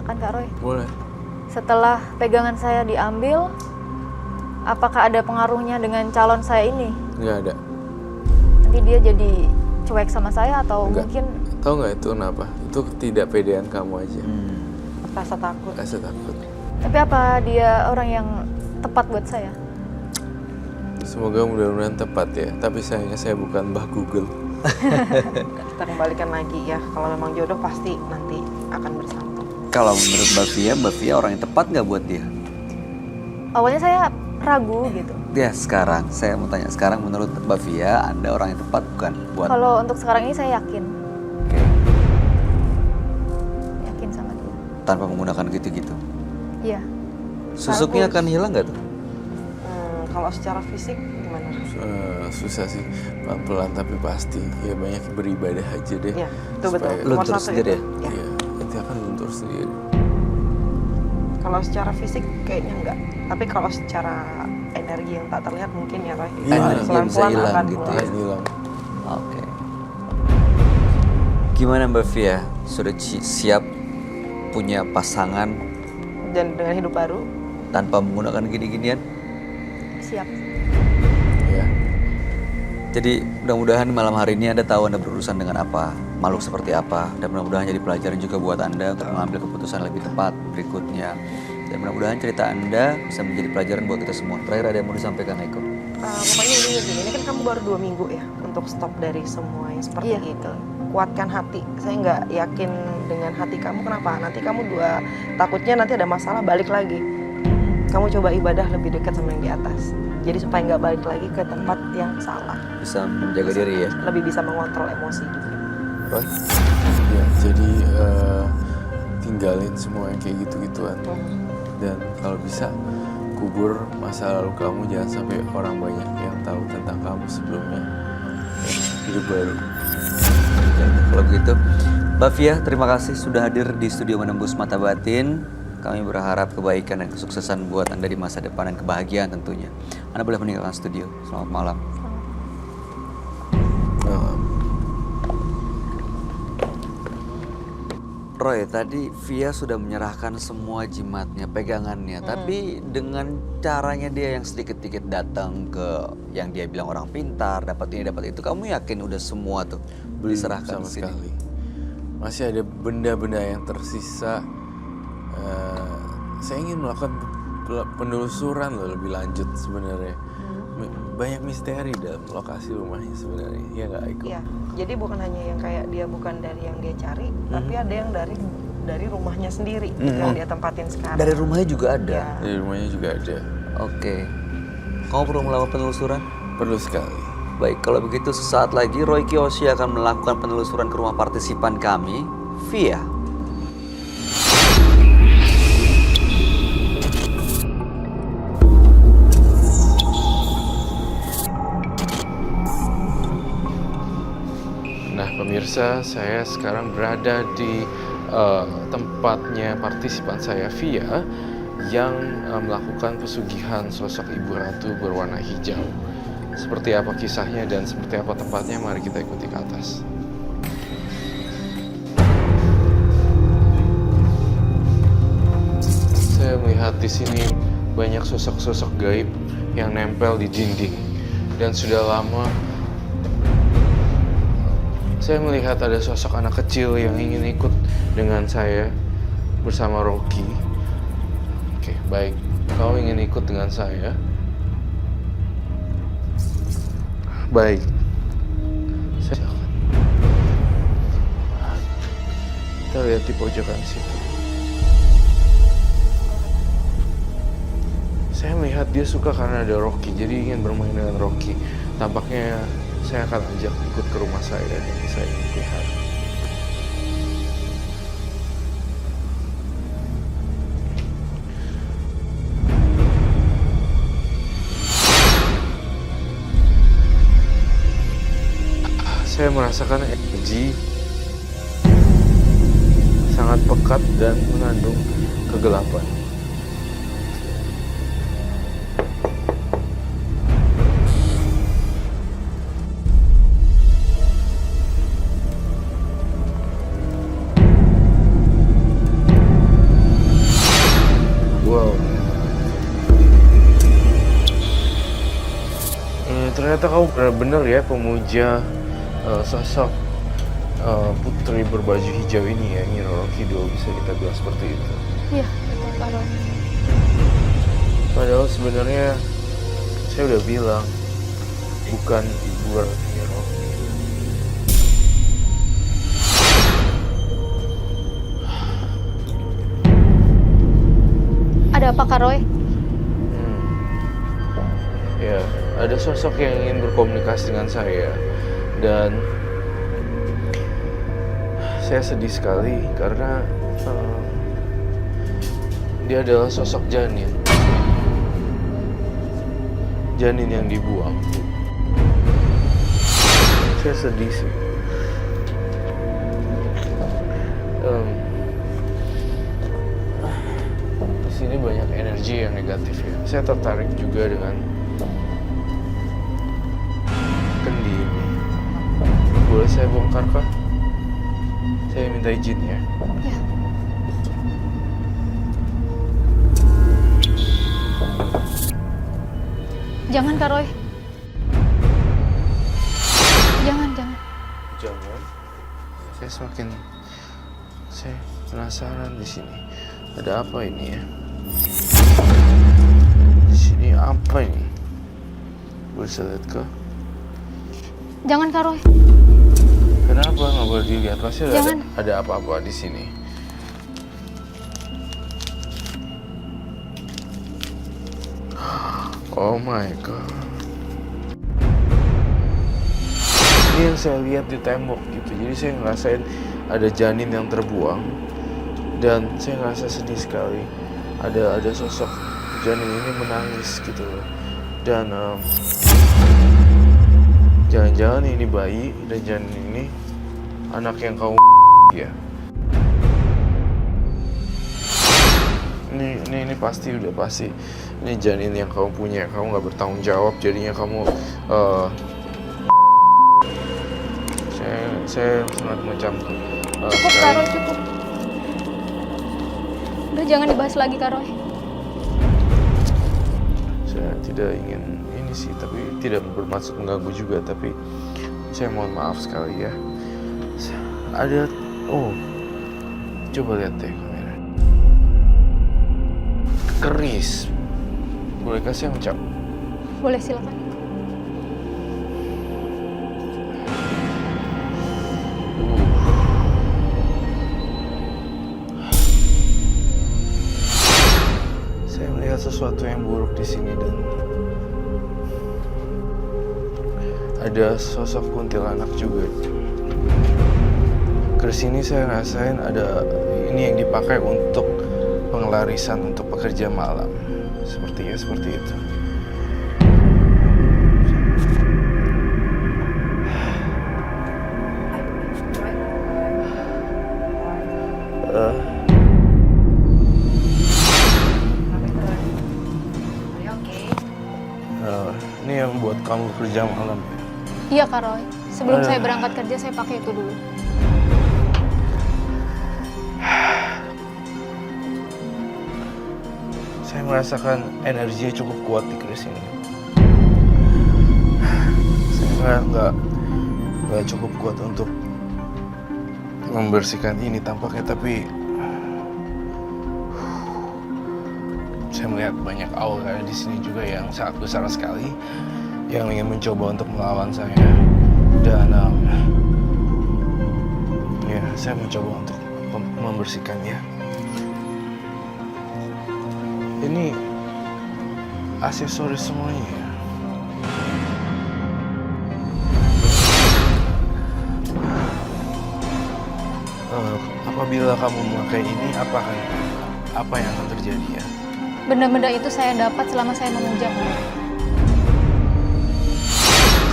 menanyakan Kak Roy? Boleh. Setelah pegangan saya diambil, apakah ada pengaruhnya dengan calon saya ini? Nggak ada. Nanti dia jadi cuek sama saya atau Nggak. mungkin... Tahu nggak itu kenapa? Itu ketidakpedean kamu aja. Rasa takut. Rasa takut. Tapi apa dia orang yang tepat buat saya? Semoga mudah-mudahan tepat ya. Tapi sayangnya saya bukan Mbah Google. Kita kembalikan lagi ya. Kalau memang jodoh pasti nanti akan bersatu. Kalau menurut Mbak Via orang yang tepat nggak buat dia? Awalnya saya ragu gitu. Ya sekarang, saya mau tanya sekarang menurut Mbak Via, Anda orang yang tepat bukan buat? Kalau untuk sekarang ini saya yakin. Oke. Yakin sama dia. Tanpa menggunakan gitu-gitu. Iya. Susuknya akan hilang nggak tuh? Kalau secara fisik gimana? Susah sih, pelan-pelan tapi pasti. Ya banyak beribadah aja deh. Iya, itu betul. Supaya- Luntur Nomor satu sendiri itu. ya? Ya. Iya, nanti akan luntur sendiri. Kalau secara fisik kayaknya enggak. Tapi kalau secara energi yang tak terlihat mungkin ya Roy. Iya, energi yang bisa Pelan-pelan hilang akan gitu mulai. ya. Akan hilang. Oke. Gimana Mbak Via? Sudah siap punya pasangan Dan dengan hidup baru. tanpa menggunakan gini-ginian? Siap. Ya. Jadi mudah-mudahan malam hari ini Anda tahu Anda berurusan dengan apa, makhluk seperti apa, dan mudah-mudahan jadi pelajaran juga buat Anda untuk mengambil keputusan lebih tepat berikutnya. Dan mudah-mudahan cerita Anda bisa menjadi pelajaran buat kita semua. Terakhir ada yang mau disampaikan Eko? Pokoknya ini kan kamu baru 2 minggu ya untuk stop dari semua yang seperti Iya, itu. betul. Kuatkan hati. Saya nggak yakin dengan hati kamu. Kenapa? Nanti kamu takutnya nanti ada masalah balik lagi. Kamu coba ibadah lebih dekat sama yang di atas. Jadi supaya nggak balik lagi ke tempat yang salah. Bisa menjaga diri ya? Lebih bisa mengontrol emosi juga. Roy? Ya, jadi tinggalin semua yang kayak gitu-gituan. Dan kalau bisa kubur masa lalu kamu, jangan sampai orang banyak yang tahu tentang kamu sebelumnya. Ya, hidup baru. Kalau begitu, Mbak Via, terima kasih sudah hadir di studio Menembus Mata Batin. Kami berharap kebaikan dan kesuksesan buat Anda di masa depan dan kebahagiaan tentunya. Anda boleh meninggalkan studio. Selamat malam. Roy, tadi Via sudah menyerahkan semua jimatnya, pegangannya. Tapi dengan caranya dia yang sedikit-sedikit datang ke yang dia bilang orang pintar, dapat ini, dapat itu. Kamu yakin udah semua tuh Belum diserahkan sama di sini? sekali. Masih ada benda-benda yang tersisa. Saya ingin melakukan penelusuran loh lebih lanjut sebenarnya. Banyak misteri dalam lokasi rumahnya sebenarnya. Iya nggak, Aiko? Iya. Jadi bukan hanya yang kayak dia bukan dari yang dia cari, tapi ada yang dari rumahnya sendiri yang dia tempatin sekarang. Dari rumahnya juga ada. Ya. Di rumahnya juga ada. Oke. Kamu perlu melakukan penelusuran? Perlu sekali. Baik, kalau begitu sesaat lagi Roy Kiyoshi akan melakukan penelusuran ke rumah partisipan kami, Via. Nah pemirsa, saya sekarang berada di tempatnya partisipan saya, Via, yang melakukan pesugihan sosok Ibu Ratu berwarna hijau. Seperti apa kisahnya dan seperti apa tempatnya, mari kita ikuti ke atas. Saya melihat di sini banyak sosok-sosok gaib yang nempel di dinding. Dan sudah lama saya melihat ada sosok anak kecil yang ingin ikut dengan saya bersama Rocky. Oke, baik. Kau ingin ikut dengan saya? Baik. Saya akan. Kita lihat di pojokan situ. Saya melihat dia suka karena ada Rocky, jadi ingin bermain dengan Rocky. Tampaknya saya akan ajak ikut ke rumah saya dan saya ingin pelihara. Saya merasakan energi sangat pekat dan mengandung kegelapan. ternyata kamu benar-benar ya pemuja sosok putri berbaju hijau ini ya, Nyi Roro Kidul, bisa kita bilang seperti itu. Iya, betul Kak Roy. Padahal sebenarnya saya udah bilang bukan Ibu Ratu Nyi Roro. Ada apa Kak Roy? Ya, ada sosok yang ingin berkomunikasi dengan saya dan saya sedih sekali karena dia adalah sosok janin. Janin yang dibuang. Saya sedih sih. Di sini banyak energi yang negatif ya. Saya tertarik juga dengan kendi ini. Boleh saya bongkar kah? Saya minta izin ya. Ya. Jangan Kak Roy. Jangan. Jangan. Saya penasaran di sini. Ada apa ini ya? Di sini apa ini? Boleh saya lihat kah? Jangan Kak Roy. Kenapa nggak boleh dilihat? Pasti Jangan. ada apa-apa di sini. Oh my god. Ini yang saya lihat di tembok gitu. Jadi saya ngerasain ada janin yang terbuang dan saya ngerasa sedih sekali. Ada sosok janin ini menangis gitu loh. Dan jangan-jangan ini bayi dan janin ini anak yang kamu ya. Ini pasti udah pasti ini janin yang kamu punya. Kamu nggak bertanggung jawab, jadinya kamu saya sangat macam Cukup Kak Roy, cukup. Udah jangan dibahas lagi Kak Roy. saya tidak ingin ini sih, tapi tidak bermaksud mengganggu juga, tapi saya mohon maaf sekali ya. Ada coba lihat deh kamera. Keris. Boleh kasih yang cap? Boleh silakan. Saya melihat sesuatu yang buruk di sini dan ada sosok kuntilanak juga. Keris ini saya rasain ada ini yang dipakai untuk pengelarisan untuk pekerja malam. Seperti itu. Ini yang buat kamu kerja malam ya? Iya Kak Roy. Sebelum saya berangkat kerja saya pakai itu dulu. Saya merasakan energinya cukup kuat di keris ini. Saya nggak cukup kuat untuk membersihkan ini tampaknya, tapi saya melihat banyak aura di sini juga yang sangat besar sekali yang ingin mencoba untuk melawan saya. Dan ya, saya mencoba untuk membersihkannya. Ini aksesoris semuanya ya. Apabila kamu memakai ini, apa yang akan terjadi ya? Benda-benda itu saya dapat selama saya memuja Kak Roy.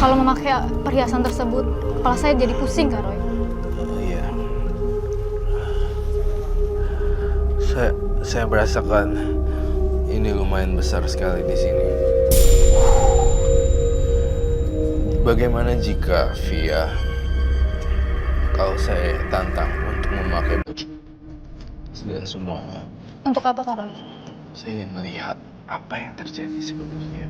Kalau memakai perhiasan tersebut, kepala saya jadi pusing Kak Roy. Iya. Saya merasakan ini lumayan besar sekali di sini. Bagaimana jika Via, kalau saya tantang untuk memakai dan semuanya? Untuk apa Kak Roy? Saya ingin melihat apa yang terjadi sebenarnya.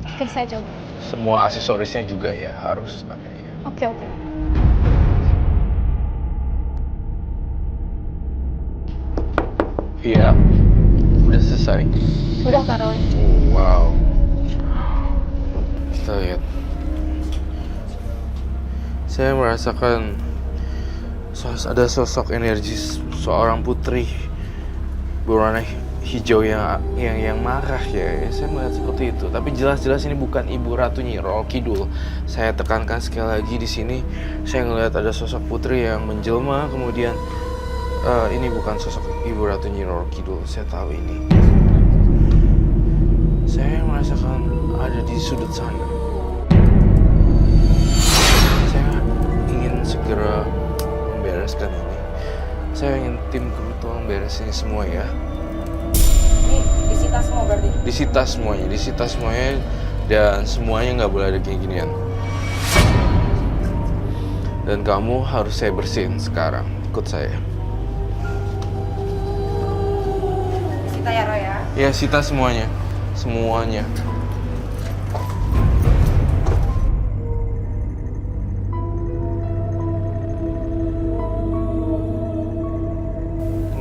Oke, saya coba. semua aksesorisnya juga ya harus pakai ya. Oke, oke. Iya, udah selesai. Udah, Kak Roy. Wow. Kita lihat. Saya merasakan ada sosok energi seorang putri berwarna hijau yang marah ya. Saya melihat seperti itu. Tapi jelas-jelas ini bukan Ibu Ratu Nyi Roro Kidul. Saya tekankan sekali lagi di sini. Saya melihat ada sosok putri yang menjelma, kemudian ini bukan sosok Ibu Ratu Nyi Roro Kidul. Saya tahu ini. Saya merasakan ada di sudut sana. Saya ingin segera membereskan ini. Saya ingin tim kru tolong beresin ini semua ya. Ini disita semua berarti? Disita semuanya dan semuanya nggak boleh ada gini-ginian. Dan kamu harus saya bersihin sekarang. Ikut saya. Disita ya Roy ya? Ya, sita semuanya. Semuanya.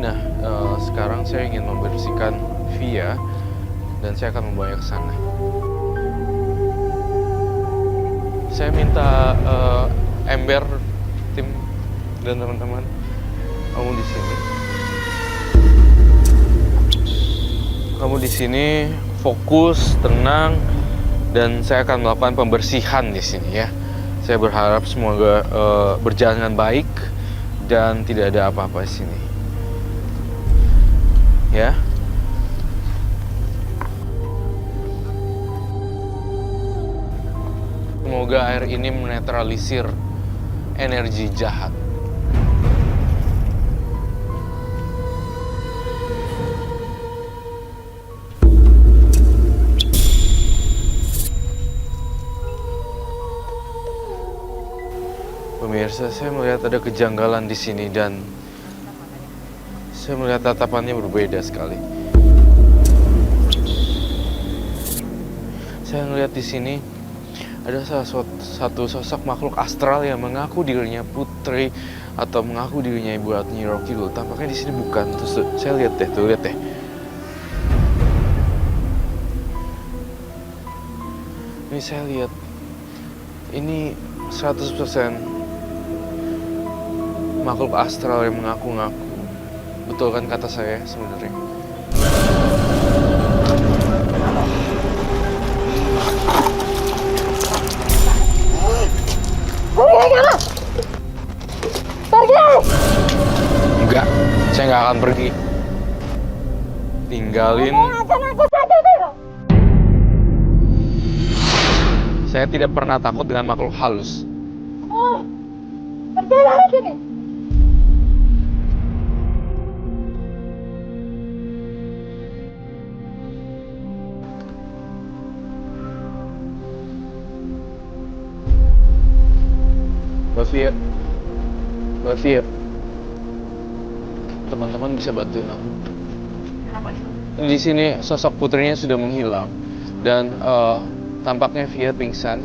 Nah, sekarang saya ingin membersihkan Via dan saya akan membawanya ke sana. Saya minta Ember, tim dan teman-teman, kamu di sini. Kamu di sini fokus, tenang, dan saya akan melakukan pembersihan di sini ya. Saya berharap semoga berjalan dengan baik dan tidak ada apa-apa di sini. Ya. Semoga air ini menetralisir energi jahat. Pemirsa, saya melihat ada kejanggalan di sini dan saya melihat tatapannya berbeda sekali. Saya melihat di sini ada satu sosok makhluk astral yang mengaku dirinya putri atau mengaku dirinya Ibu Ratu Nyi Roro Kidul. Tampaknya di sini bukan. Terus saya lihat deh, lihat deh. Ini saya lihat. Ini 100% makhluk astral yang mengaku-ngaku. Betul kan kata saya sebenarnya? Enggak, saya nggak akan pergi. Tinggalin. Saya tidak pernah takut dengan makhluk halus. Pergi dari sini. Mbak Fia, teman-teman bisa bantuin aku. Kenapa itu? Di sini sosok putrinya sudah menghilang dan tampaknya Fia pingsan.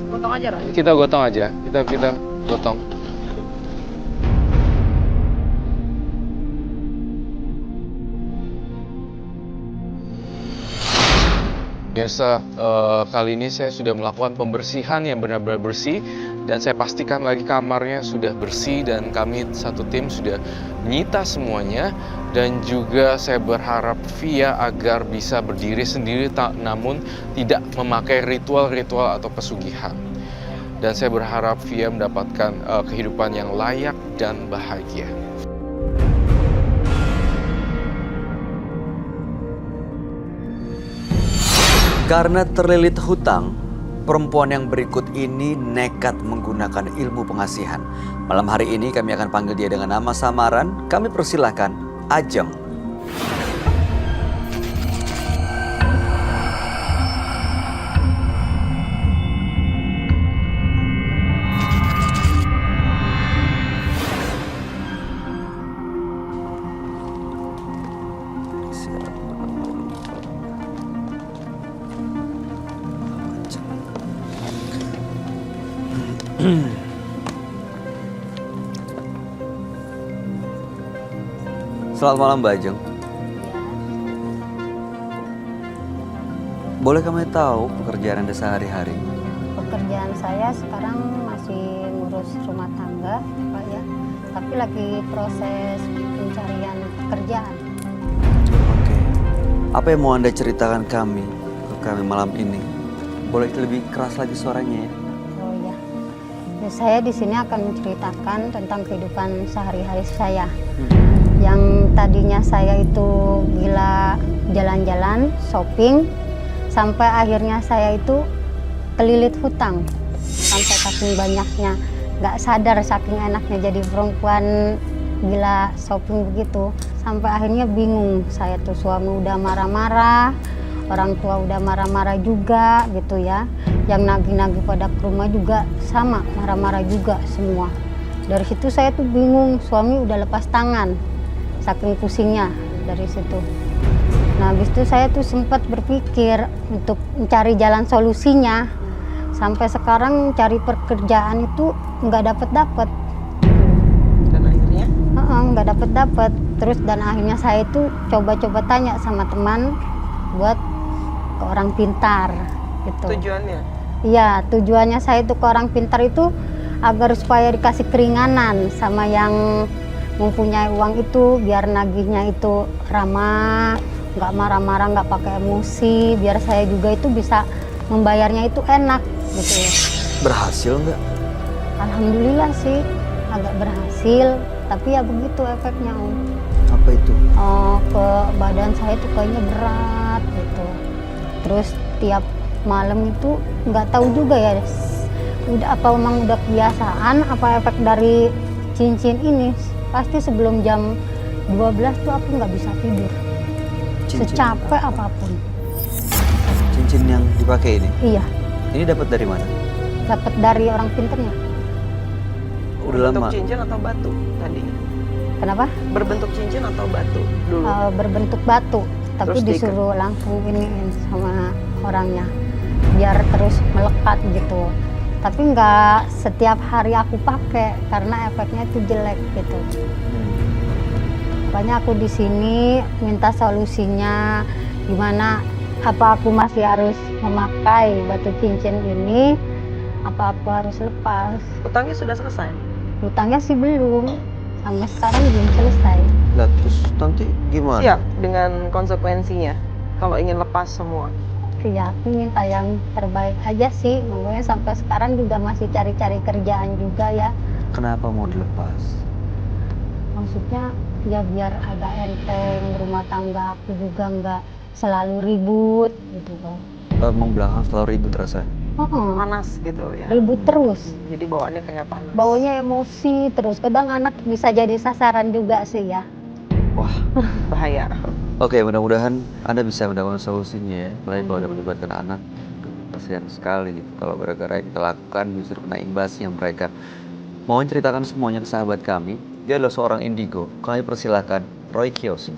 Potong aja Roy. Kita gotong aja, kita gotong. Biasa kali ini saya sudah melakukan pembersihan yang benar-benar bersih dan saya pastikan lagi kamarnya sudah bersih dan kami satu tim sudah menyita semuanya dan juga saya berharap Via agar bisa berdiri sendiri namun tidak memakai ritual-ritual atau pesugihan. Dan saya berharap Via mendapatkan kehidupan yang layak dan bahagia. Karena terlilit hutang, perempuan yang berikut ini nekat menggunakan ilmu pengasihan. Malam hari ini kami akan panggil dia dengan nama samaran. Kami persilahkan Ajeng. Selamat malam Mbak Ajeng. Boleh kami tahu pekerjaan Anda sehari-hari? Pekerjaan saya sekarang masih ngurus rumah tangga, Pak ya. Tapi lagi proses pencarian pekerjaan. Oke. Apa yang mau Anda ceritakan ke kami malam ini? Boleh lebih keras lagi suaranya ya? Oh ya. Nah, saya di sini akan menceritakan tentang kehidupan sehari-hari saya. Yang tadinya saya itu gila jalan-jalan, shopping, sampai akhirnya saya itu kelilit hutang. Sampai saking banyaknya, nggak sadar saking enaknya jadi perempuan gila shopping begitu. Sampai akhirnya bingung, saya tuh suami udah marah-marah, orang tua udah marah-marah juga gitu ya. Yang nagih-nagih pada ke rumah juga sama, marah-marah juga semua. Dari situ saya tuh bingung, suami udah lepas tangan, saking pusingnya dari situ. Nah, habis itu saya tuh sempat berpikir untuk mencari jalan solusinya. Sampai sekarang cari pekerjaan itu nggak dapet. Dan akhirnya Nggak dapet. Terus dan akhirnya saya itu coba-coba tanya sama teman buat ke orang pintar gitu. tujuannya Iya, tujuannya saya itu ke orang pintar itu agar supaya dikasih keringanan sama yang mempunyai uang itu, biar nagihnya itu ramah, nggak marah-marah, nggak pakai emosi, biar saya juga itu bisa membayarnya itu enak gitu. Berhasil nggak? Alhamdulillah sih agak berhasil, tapi ya begitu efeknya Om. Apa itu? Ke badan saya tuh kayaknya berat gitu. Terus tiap malam itu nggak tahu juga ya, udah apa memang udah kebiasaan, apa efek dari cincin ini. Pasti sebelum jam 12 tuh aku nggak bisa tidur, secapek apapun. Cincin yang dipakai ini? Iya, Ini dapat dari mana? dapat dari orang pinternya. Udah berbentuk lama? cincin atau batu tadi? Kenapa? Berbentuk cincin atau batu dulu? Berbentuk batu, tapi Terus diikat? disuruh langsung iniin sama orangnya biar terus melekat gitu. Tapi nggak setiap hari aku pakai karena efeknya itu jelek gitu. Makanya aku di sini minta solusinya gimana, apa aku masih harus memakai batu cincin ini, apa aku harus lepas. Utangnya sudah selesai? Utangnya sih belum, sampai sekarang belum selesai. Lah terus nanti gimana? Siap dengan konsekuensinya kalau ingin lepas semua. Ya, aku minta yang terbaik aja sih. Makanya sampai sekarang juga masih cari-cari kerjaan juga ya. Kenapa mau dilepas? Maksudnya ya biar agak enteng, rumah tangga aku juga nggak selalu ribut gitu kan. Emang belakang selalu ribut rasanya? Panas gitu ya. Ribut terus. Jadi bawaannya kayak panas. Baunya emosi terus. Kadang anak bisa jadi sasaran juga sih ya. Wah. Bahaya. Oke, mudah-mudahan Anda bisa mendapatkan solusinya ya. Baik kalau ada melibatkan anak, kasihan sekali gitu. Kalau gara-gara yang kita lakukan justru kena imbasnya mereka. Mau menceritakan semuanya ke sahabat kami, dia adalah seorang indigo. Kami persilahkan Roy Kiyoshi.